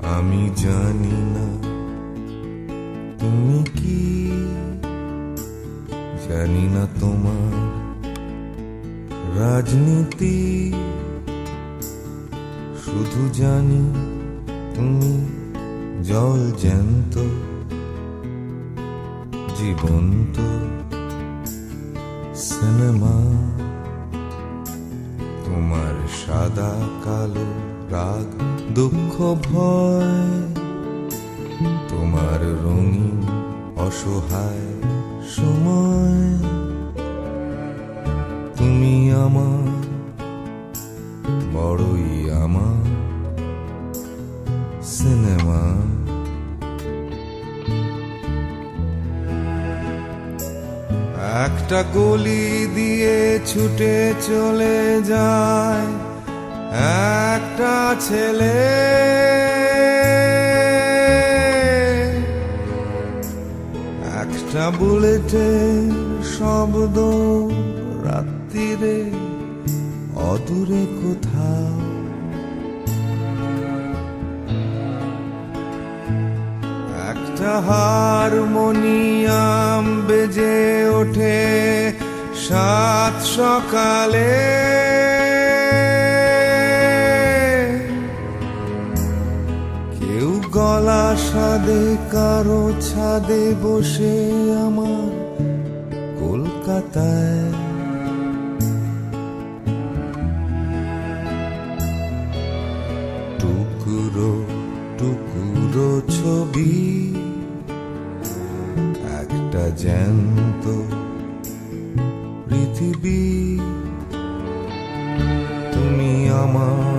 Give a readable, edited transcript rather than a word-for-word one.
আমি জানি না তুমি কি, জানি না তোমার রাজনীতি, শুধু জানি তুমি জল জ্যান্ত জীবন্ত সিনেমা। তোমার সাদা কালো রাগ দুঃখ ভয়, তোমার রঙিন অসহায় সময়, তুমি আমার বড়ই আমার সিনেমা। একটা গলি দিয়ে ছুটে চলে যায় একটা ছেলে, একটা বুলেটের শব্দ রাত্রিরে অদূরে কোথাও, একটা হারমোনিয়াম বেজে ওঠে সাত সকালে, কেউ গলা সাদে কারো ছাদে বসে আমার কলকাতায়। টুকরো টুকরো ছবি, একটা জ্যান্ত পৃথিবী, তুমি আমার